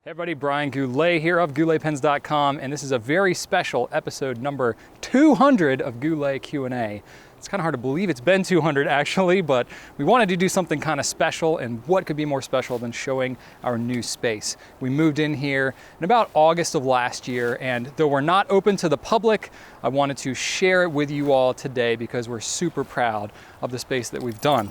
Hey everybody, Brian Goulet here of gouletpens.com, and this is a very special episode number 200 of Goulet Q&A. It's kind of hard to believe it's been 200 actually, but we wanted to do something kind of special, and what could be more special than showing our new space. We moved in here in about August of last year, and though we're not open to the public, I wanted to share it with you all today because we're super proud of the space that we've done.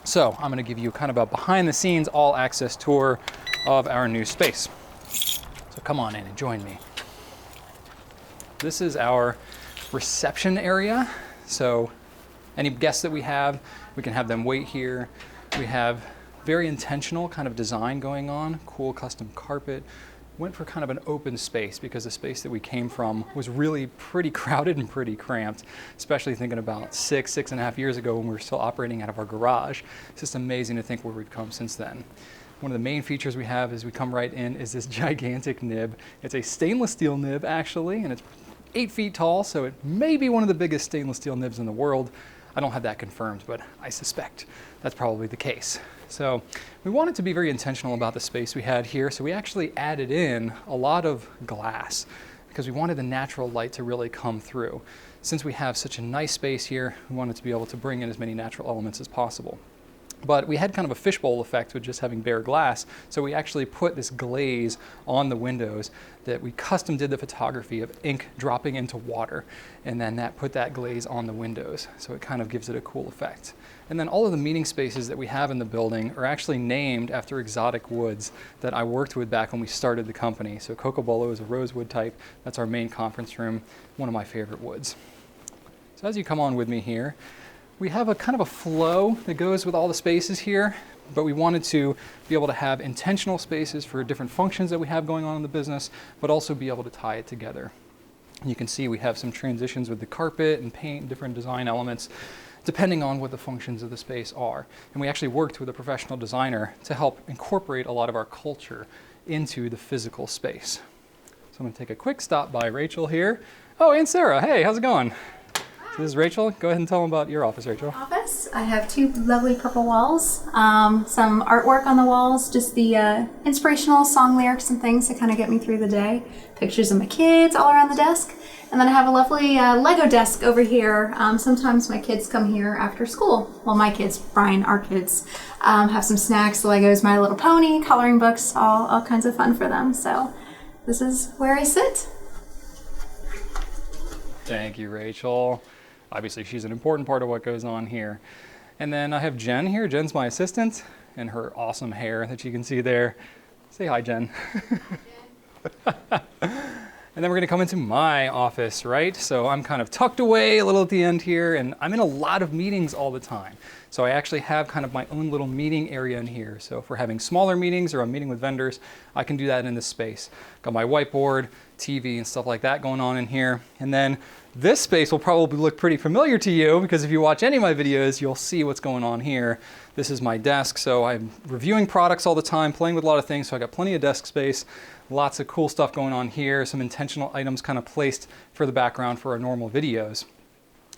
So I'm going to give you kind of a behind the scenes all access tour of our new space. So come on in and join me. This is our reception area. So any guests that we can have them wait here. We have very intentional kind of design going on, cool custom carpet. Went for kind of an open space because the space that we came from was really pretty crowded and pretty cramped, especially thinking about six and a half years ago when we were still operating out of our garage. It's just amazing to think where we've come since then. One of the main features we have as we come right in is this gigantic nib. It's a stainless steel nib actually, and it's 8 feet tall, so it may be one of the biggest stainless steel nibs in the world. I don't have that confirmed, but I suspect that's probably the case. So we wanted to be very intentional about the space we had here, so we actually added in a lot of glass because we wanted the natural light to really come through. Since we have such a nice space here, we wanted to be able to bring in as many natural elements as possible. But we had kind of a fishbowl effect with just having bare glass, so we actually put this glaze on the windows that we custom did the photography of ink dropping into water, and then that put that glaze on the windows, so it kind of gives it a cool effect. And then all of the meeting spaces that we have in the building are actually named after exotic woods that I worked with back when we started the company. So Cocobolo is a rosewood type. That's our main conference room, one of my favorite woods. So as you come on with me here, we have a kind of a flow that goes with all the spaces here, but we wanted to be able to have intentional spaces for different functions that we have going on in the business, but also be able to tie it together. You can see we have some transitions with the carpet and paint and different design elements, depending on what the functions of the space are. And we actually worked with a professional designer to help incorporate a lot of our culture into the physical space. So I'm going to take a quick stop by Rachel here. Oh, and Sarah. Hey, how's it going? So this is Rachel. Go ahead and tell them about your office, Rachel. Office. I have 2 lovely purple walls, some artwork on the walls, just the inspirational song lyrics and things to kind of get me through the day. Pictures of my kids all around the desk. And then I have a lovely Lego desk over here. Sometimes my kids come here after school. Well, my kids, Brian, our kids, have some snacks, Legos, My Little Pony, coloring books, all kinds of fun for them. So this is where I sit. Thank you, Rachel. Obviously, she's an important part of what goes on here. And then I have Jen here. Jen's my assistant, and her awesome hair that you can see there. Say hi, Jen. And then we're going to come into my office, right? So I'm kind of tucked away a little at the end here, and I'm in a lot of meetings all the time. So I actually have kind of my own little meeting area in here. So if we're having smaller meetings or I'm meeting with vendors, I can do that in this space. Got my whiteboard, TV, and stuff like that going on in here. And then this space will probably look pretty familiar to you because if you watch any of my videos, you'll see what's going on here. This is my desk. So I'm reviewing products all the time, playing with a lot of things. So I got plenty of desk space. Lots of cool stuff going on here, some intentional items kind of placed for the background for our normal videos.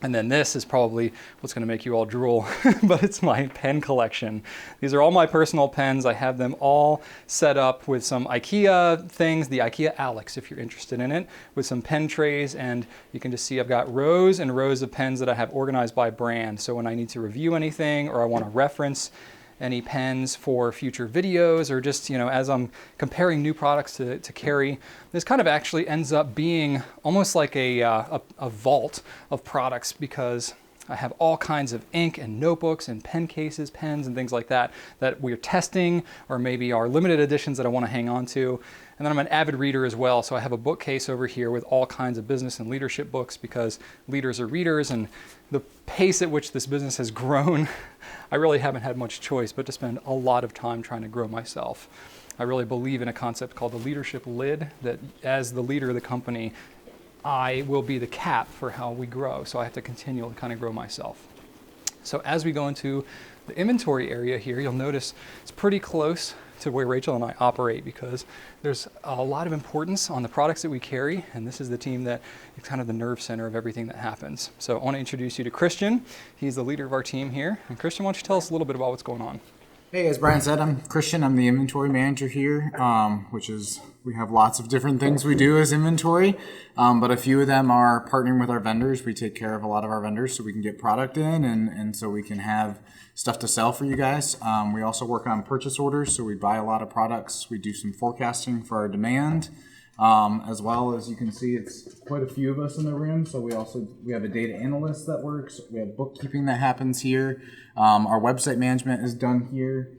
And then this is probably what's going to make you all drool, but it's my pen collection. These are all my personal pens. I have them all set up with some IKEA things, the IKEA Alex if you're interested in it, with some pen trays, and you can just see I've got rows and rows of pens that I have organized by brand. So when I need to review anything or I want to reference any pens for future videos, or just, you know, as I'm comparing new products to carry, this kind of actually ends up being almost like a vault of products because I have all kinds of ink and notebooks and pen cases, pens and things like that we're testing, or maybe are limited editions that I want to hang on to. And then I'm an avid reader as well, so I have a bookcase over here with all kinds of business and leadership books because leaders are readers, and the pace at which this business has grown, I really haven't had much choice but to spend a lot of time trying to grow myself. I really believe in a concept called the leadership lid, that as the leader of the company, I will be the cap for how we grow, so I have to continually kind of grow myself. So as we go into the inventory area here, you'll notice it's pretty close to where Rachel and I operate because there's a lot of importance on the products that we carry, and this is the team that is kind of the nerve center of everything that happens. So I want to introduce you to Christian. He's the leader of our team here. And Christian, why don't you tell us a little bit about what's going on? Hey, as Brian said, I'm Christian. I'm the inventory manager here, we have lots of different things we do as inventory, but a few of them are partnering with our vendors. We take care of a lot of our vendors so we can get product in and so we can have stuff to sell for you guys. We also work on purchase orders, so we buy a lot of products. We do some forecasting for our demand, as well as you can see it's quite a few of us in the room. So we have a data analyst that works. We have bookkeeping that happens here. Our website management is done here.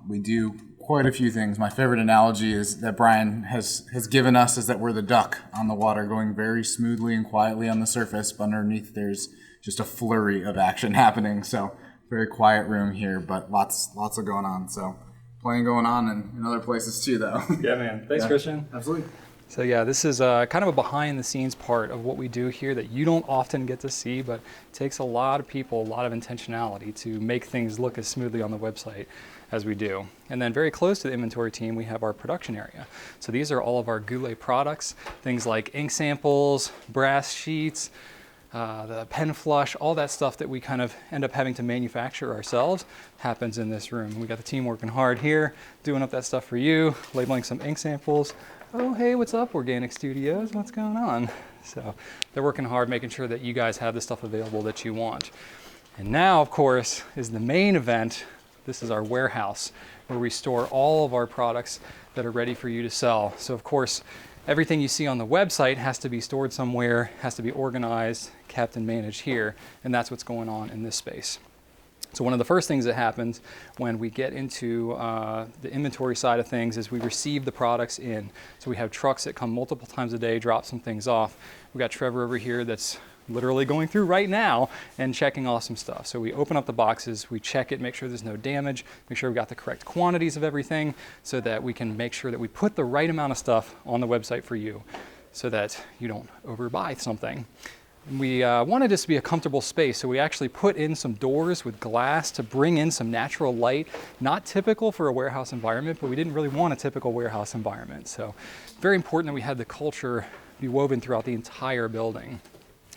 We do quite a few things. My favorite analogy is that Brian has given us is that we're the duck on the water going very smoothly and quietly on the surface, but underneath there's just a flurry of action happening. So very quiet room here, but lots of going on. So plenty going on in other places too, though. Yeah, man. Thanks, Christian. Absolutely. So yeah, this is kind of a behind the scenes part of what we do here that you don't often get to see, but it takes a lot of people, a lot of intentionality to make things look as smoothly on the website as we do. And then very close to the inventory team, we have our production area. So these are all of our Goulet products, things like ink samples, brass sheets, the pen flush, all that stuff that we kind of end up having to manufacture ourselves happens in this room. We got the team working hard here, doing up that stuff for you, labeling some ink samples. Oh, hey, what's up, Organic Studios? What's going on? So they're working hard, making sure that you guys have the stuff available that you want. And now, of course, is the main event. This is our warehouse where we store all of our products that are ready for you to sell. So, of course, everything you see on the website has to be stored somewhere, has to be organized, kept, and managed here. And that's what's going on in this space. So one of the first things that happens when we get into the inventory side of things is we receive the products in. So we have trucks that come multiple times a day, drop some things off. We've got Trevor over here that's literally going through right now and checking off some stuff. So we open up the boxes, we check it, make sure there's no damage, make sure we've got the correct quantities of everything so that we can make sure that we put the right amount of stuff on the website for you so that you don't overbuy something. We wanted this to be a comfortable space, so we actually put in some doors with glass to bring in some natural light. Not typical for a warehouse environment, but we didn't really want a typical warehouse environment. So very important that we had the culture be woven throughout the entire building.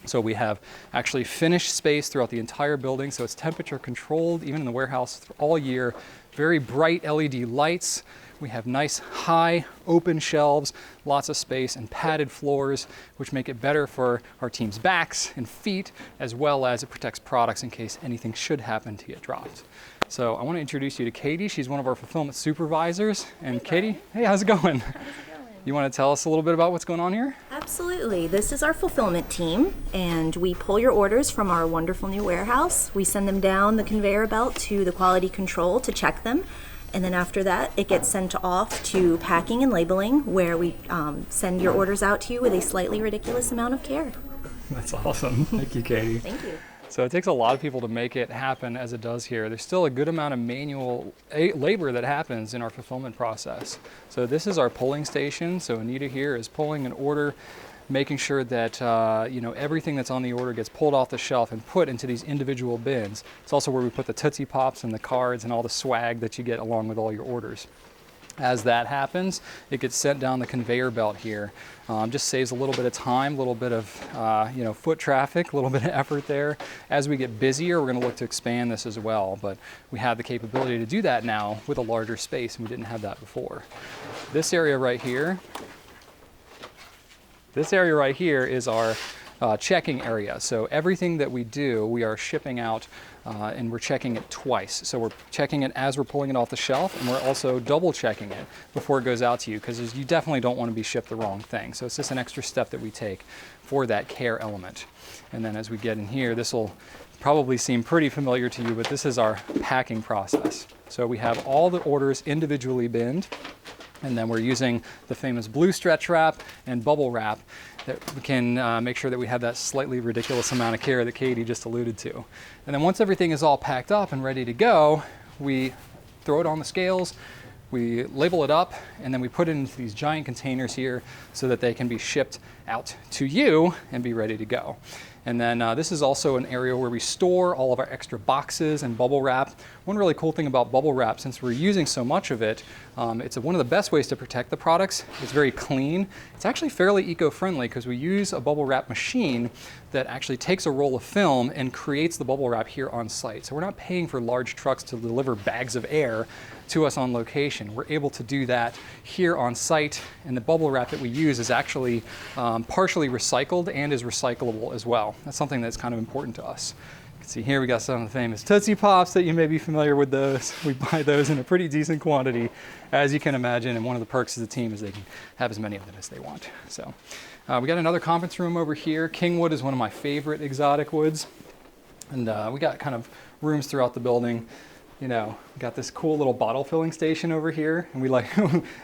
So we have actually finished space throughout the entire building, so it's temperature controlled, even in the warehouse all year. Very bright LED lights. We have nice high open shelves, lots of space, and padded floors, which make it better for our team's backs and feet, as well as it protects products in case anything should happen to get dropped. So I want to introduce you to Katie. She's one of our fulfillment supervisors. And hey, Katie, hey, how's it going? You want to tell us a little bit about what's going on here? Absolutely. This is our fulfillment team, and we pull your orders from our wonderful new warehouse. We send them down the conveyor belt to the quality control to check them. And then after that, it gets sent off to packing and labeling, where we send your orders out to you with a slightly ridiculous amount of care. That's awesome. Thank you, Katie. Thank you. So it takes a lot of people to make it happen as it does here. There's still a good amount of manual labor that happens in our fulfillment process. So this is our pulling station. So Anita here is pulling an order, making sure that everything that's on the order gets pulled off the shelf and put into these individual bins. It's also where we put the Tootsie Pops and the cards and all the swag that you get along with all your orders. As that happens, it gets sent down the conveyor belt here. Just saves a little bit of time, a little bit of foot traffic, a little bit of effort there. As we get busier, we're going to look to expand this as well, but we have the capability to do that now with a larger space, and we didn't have that before. This area right here is our checking area. So everything that we do, we are shipping out and we're checking it twice. So we're checking it as we're pulling it off the shelf, and we're also double checking it before it goes out to you, because you definitely don't want to be shipped the wrong thing. So it's just an extra step that we take for that care element. And then as we get in here, this will probably seem pretty familiar to you, but this is our packing process. So we have all the orders individually binned, and then we're using the famous blue stretch wrap and bubble wrap that we can make sure that we have that slightly ridiculous amount of care that Katie just alluded to. And then once everything is all packed up and ready to go, we throw it on the scales, we label it up, and then we put it into these giant containers here so that they can be shipped out to you and be ready to go. And then this is also an area where we store all of our extra boxes and bubble wrap. One really cool thing about bubble wrap, since we're using so much of it, it's one of the best ways to protect the products. It's very clean. It's actually fairly eco-friendly because we use a bubble wrap machine that actually takes a roll of film and creates the bubble wrap here on site. So we're not paying for large trucks to deliver bags of air to us on location. We're able to do that here on site, and the bubble wrap that we use is actually partially recycled and is recyclable as well. That's something that's kind of important to us. You can see here we got some of the famous Tootsie Pops that you may be familiar with those. We buy those in a pretty decent quantity, as you can imagine, and one of the perks of the team is they can have as many of them as they want. So we got another conference room over here. Kingwood is one of my favorite exotic woods, and we got kind of rooms throughout the building. You know, we got this cool little bottle filling station over here, and we like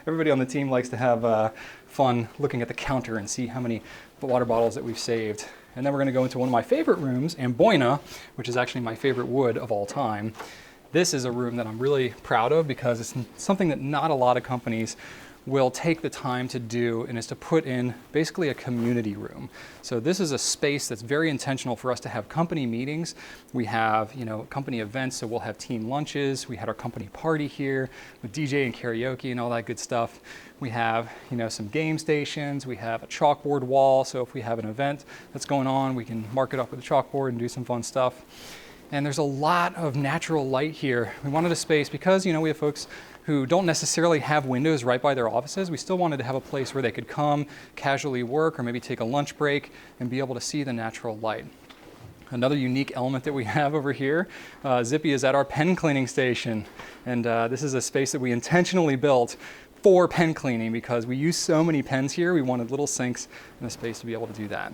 everybody on the team likes to have fun looking at the counter and see how many water bottles that we've saved. And then we're going to go into one of my favorite rooms, Amboina, which is actually my favorite wood of all time. This is a room that I'm really proud of because it's something that not a lot of companies will take the time to do, and is to put in basically a community room. So this is a space that's very intentional for us to have company meetings. We have, you know, company events, so we'll have team lunches. We had our company party here with DJ and karaoke and all that good stuff. We have, you know, some game stations. We have a chalkboard wall, so if we have an event that's going on, we can mark it up with a chalkboard and do some fun stuff. And there's a lot of natural light here. We wanted a space because, you know, we have folks who don't necessarily have windows right by their offices. We still wanted to have a place where they could come, casually work, or maybe take a lunch break and be able to see the natural light. Another unique element that we have over here, Zippy, is at our pen cleaning station. And this is a space that we intentionally built for pen cleaning because we use so many pens here. We wanted little sinks and a space to be able to do that.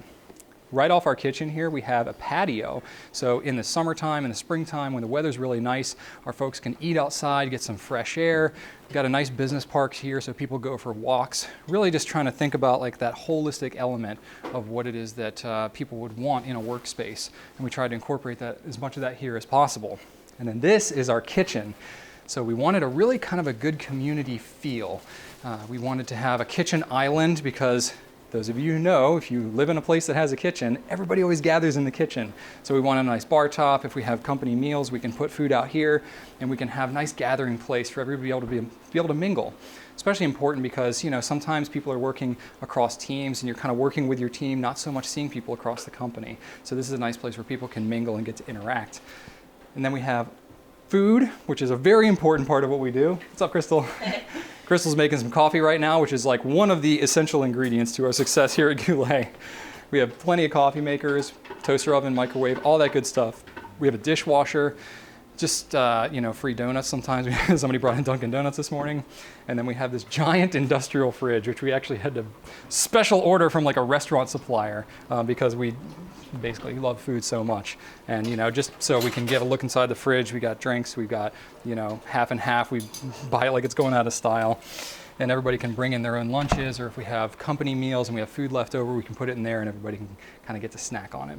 Right off our kitchen here, we have a patio. So in the summertime, in the springtime, when the weather's really nice, our folks can eat outside, get some fresh air. We've got a nice business park here so people go for walks. Really just trying to think about like that holistic element of what it is that people would want in a workspace. And we try to incorporate that, as much of that here as possible. And then this is our kitchen. So we wanted a really kind of a good community feel. We wanted to have a kitchen island because those of you who know, if you live in a place that has a kitchen, everybody always gathers in the kitchen. So we want a nice bar top. If we have company meals, we can put food out here, and we can have a nice gathering place for everybody to be able to mingle. Especially important because, you know, sometimes people are working across teams, and you're kind of working with your team, not so much seeing people across the company. So this is a nice place where people can mingle and get to interact. And then we have food, which is a very important part of what we do. What's up, Crystal? Crystal's making some coffee right now, which is like one of the essential ingredients to our success here at Goulet. We have plenty of coffee makers, toaster oven, microwave, all that good stuff. We have a dishwasher, just you know, free donuts sometimes. Somebody brought in Dunkin' Donuts this morning. And then we have this giant industrial fridge, which we actually had to special order from like a restaurant supplier because we basically love food so much. And, you know, just so we can get a look inside the fridge, we got drinks, we've got, you know, half and half. We buy it like it's going out of style. And everybody can bring in their own lunches, or if we have company meals and we have food left over, we can put it in there and everybody can kind of get to snack on it.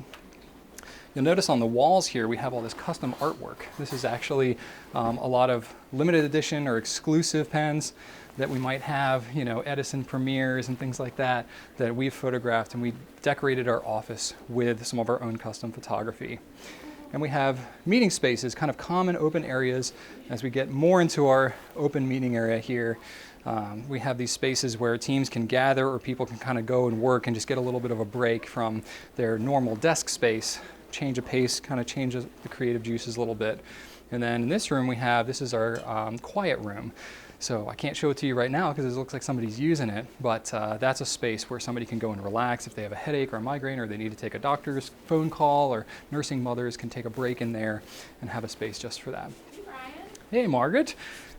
You'll notice on the walls here, we have all this custom artwork. This is actually a lot of limited edition or exclusive pens that we might have, you know, Edison premieres and things like that, that we've photographed, and we decorated our office with some of our own custom photography. And we have meeting spaces, kind of common open areas. As we get more into our open meeting area here, we have these spaces where teams can gather, or people can kind of go and work and just get a little bit of a break from their normal desk space, change of pace, kind of change the creative juices a little bit. And then in this room we have, this is our quiet room. So I can't show it to you right now because it looks like somebody's using it, but that's a space where somebody can go and relax if they have a headache or a migraine, or they need to take a doctor's phone call, or nursing mothers can take a break in there and have a space just for that. Hey, Brian. Hey, Margaret.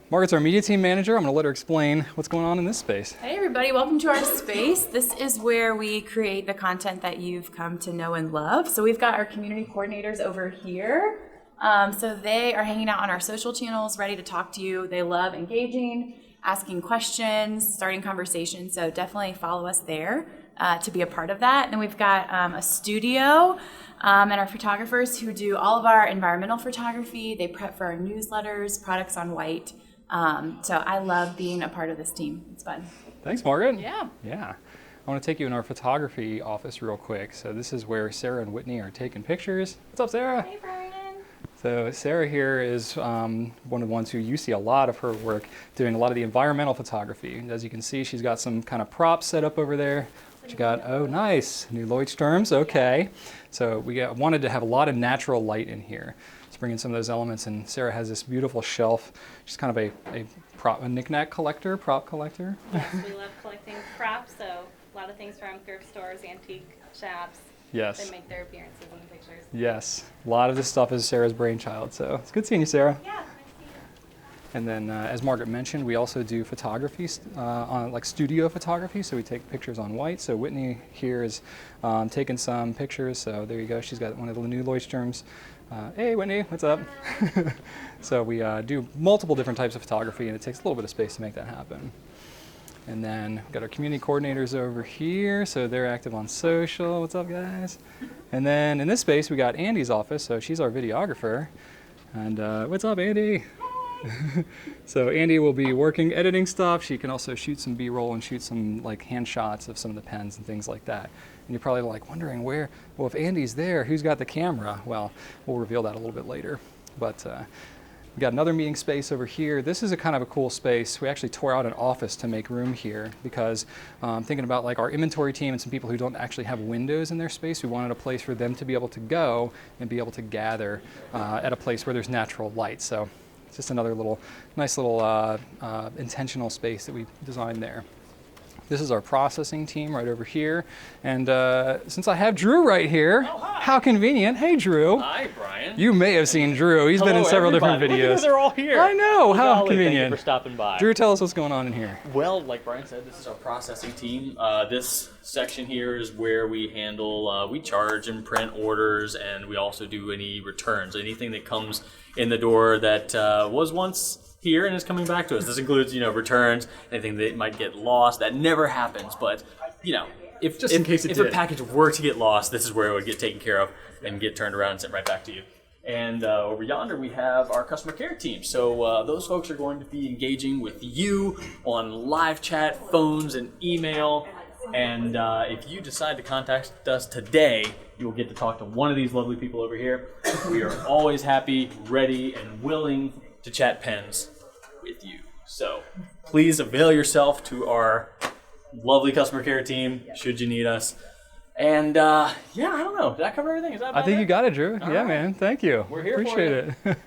Margaret's our media team manager. I'm going to let her explain what's going on in this space. Hey everybody, welcome to our space. This is where we create the content that you've come to know and love. So we've got our community coordinators over here. So they are hanging out on our social channels, ready to talk to you. They love engaging, asking questions, starting conversations. So definitely follow us there to be a part of that. And then we've got a studio and our photographers who do all of our environmental photography. They prep for our newsletters, products on white. So I love being a part of this team. It's fun. Thanks, Margaret. Yeah. Yeah. I want to take you in our photography office real quick. So this is where Sarah and Whitney are taking pictures. What's up, Sarah? Hey, Brian. So Sarah here is one of the ones who you see a lot of her work doing a lot of the environmental photography. And as you can see, she's got some kind of props set up over there. What you got? Oh, nice. New Leuchtturms. Okay. So we wanted to have a lot of natural light in here. Let's bring in some of those elements. And Sarah has this beautiful shelf. She's kind of a knick-knack collector, prop collector. Yes, we love collecting props, so a lot of things from thrift stores, antique shops. Yes. They make their appearances in the pictures. Yes. A lot of this stuff is Sarah's brainchild. So it's good seeing you, Sarah. Yeah, nice to see you. And then, as Margaret mentioned, we also do photography, on like studio photography. So we take pictures on white. So Whitney here is taking some pictures. So there you go. She's got one of the new Leuchtturms. Hey, Whitney, what's up? So we do multiple different types of photography, and it takes a little bit of space to make that happen. And then we've got our community coordinators over here. So they're active on social. What's up, guys? And then in this space, we got Andy's office. So she's our videographer. And what's up, Andy? So Andy will be working, editing stuff. She can also shoot some B-roll and shoot some like hand shots of some of the pens and things like that. And you're probably like wondering well, if Andy's there, who's got the camera? Well, we'll reveal that a little bit later. But we got another meeting space over here. This is a kind of a cool space. We actually tore out an office to make room here because thinking about like our inventory team and some people who don't actually have windows in their space, we wanted a place for them to be able to go and be able to gather at a place where there's natural light. So it's just another nice little intentional space that we designed there. This is our processing team right over here. And since I have Drew right here, how convenient. Hey, Drew. Hi, Brian. You may have seen Drew. He's been in several different videos. They're all here. I know. How Golly, convenient. Thank you for stopping by. Drew, tell us what's going on in here. Well, like Brian said, this is our processing team. This section here is where we handle, we charge and print orders, and we also do any returns. Anything that comes in the door that was once here and is coming back to us. This includes, returns, anything that might get lost. That never happens, but, if Just in case it if did. a package were to get lost, this is where it would get taken care of and get turned around and sent right back to you. And over yonder, we have our customer care team. So those folks are going to be engaging with you on live chat, phones, and email. And if you decide to contact us today, you will get to talk to one of these lovely people over here. We are always happy, ready, and willing to chat pens with you. So please avail yourself to our lovely customer care team should you need us. And I don't know. Did I cover everything? Is that about I think it? you got it, Drew. All Yeah, right. man. Thank you. We're here for Appreciate you. it.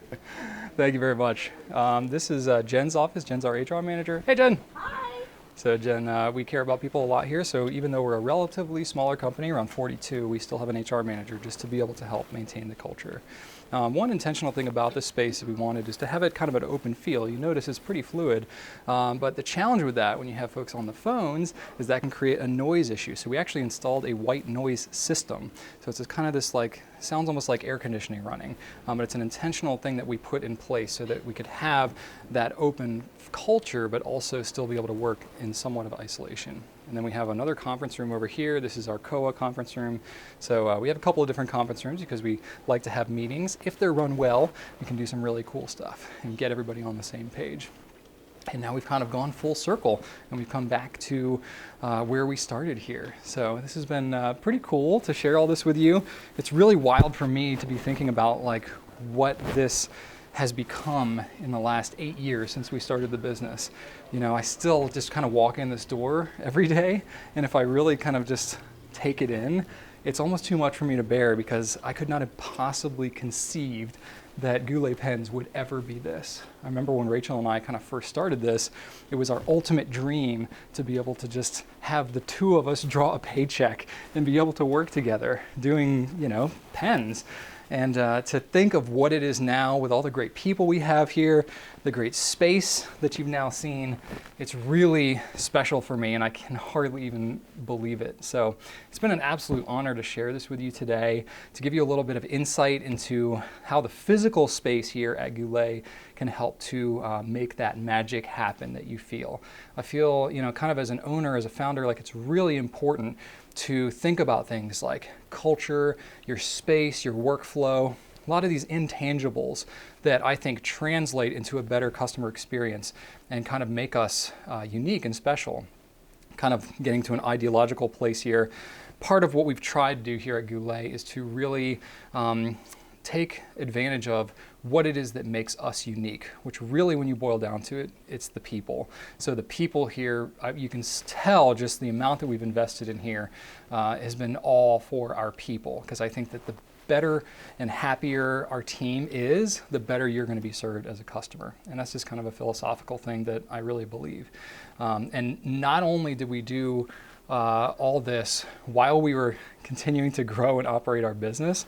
Thank you very much. This is Jen's office. Jen's our HR manager. Hey, Jen. Hi. So Jen, we care about people a lot here. So even though we're a relatively smaller company, around 42, we still have an HR manager just to be able to help maintain the culture. One intentional thing about this space that we wanted is to have it kind of an open feel. You notice it's pretty fluid, but the challenge with that when you have folks on the phones is that can create a noise issue. So we actually installed a white noise system. So it's kind of this sounds almost like air conditioning running, but it's an intentional thing that we put in place so that we could have that open culture, but also still be able to work in somewhat of isolation. And then we have another conference room over here. This is our COA conference room. So we have a couple of different conference rooms because we like to have meetings. If they're run well, we can do some really cool stuff and get everybody on the same page. And now we've kind of gone full circle and we've come back to where we started here. So this has been pretty cool to share all this with you. It's really wild for me to be thinking about what this has become in the last 8 years since we started the business. I still just kind of walk in this door every day, and if I really kind of just take it in, it's almost too much for me to bear because I could not have possibly conceived that Goulet Pens would ever be this. I remember when Rachel and I kind of first started this, it was our ultimate dream to be able to just have the two of us draw a paycheck and be able to work together doing, pens. And to think of what it is now with all the great people we have here, the great space that you've now seen, it's really special for me and I can hardly even believe it. So it's been an absolute honor to share this with you today, to give you a little bit of insight into how the physical space here at Goulet can help to make that magic happen that you feel. I feel, kind of as an owner, as a founder, it's really important to think about things like culture, your space, your workflow, a lot of these intangibles that I think translate into a better customer experience and kind of make us unique and special. kind of getting to an ideological place here. Part of what we've tried to do here at Goulet is to really take advantage of what it is that makes us unique, which really, when you boil down to it, it's the people. So the people here, you can tell just the amount that we've invested in here has been all for our people, because I think that the better and happier our team is, the better you're going to be served as a customer. And that's just kind of a philosophical thing that I really believe. And not only did we do all this while we were continuing to grow and operate our business,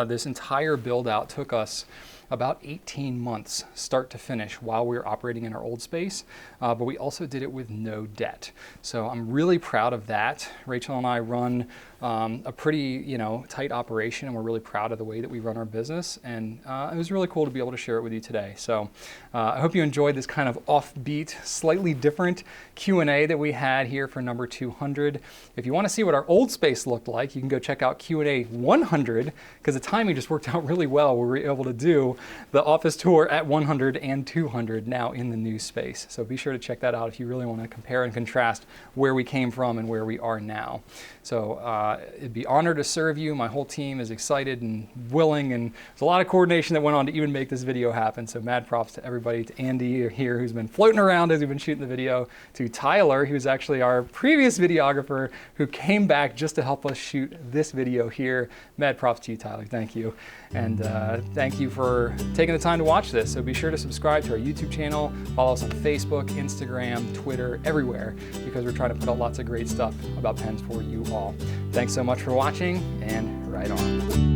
this entire build out took us about 18 months start to finish while we were operating in our old space, but we also did it with no debt. So I'm really proud of that. Rachel and I run a pretty tight operation, and we're really proud of the way that we run our business, and it was really cool to be able to share it with you today. So I hope you enjoyed this kind of offbeat, slightly different Q&A that we had here for number 200. If you want to see what our old space looked like, you can go check out Q&A 100, because the timing just worked out really well. We were able to do the office tour at 100 and 200 now in the new space. So be sure to check that out if you really want to compare and contrast where we came from and where we are now. So it'd be honored to serve you. My whole team is excited and willing, and there's a lot of coordination that went on to even make this video happen. So mad props to everybody, to Andy here, who's been floating around as we've been shooting the video, to Tyler, who's actually our previous videographer, who came back just to help us shoot this video here. Mad props to you, Tyler. Thank you. And thank you for taking the time to watch this. So be sure to subscribe to our YouTube channel, follow us on Facebook, Instagram, Twitter, everywhere, because we're trying to put out lots of great stuff about pens for you all. Thanks so much for watching, and right on.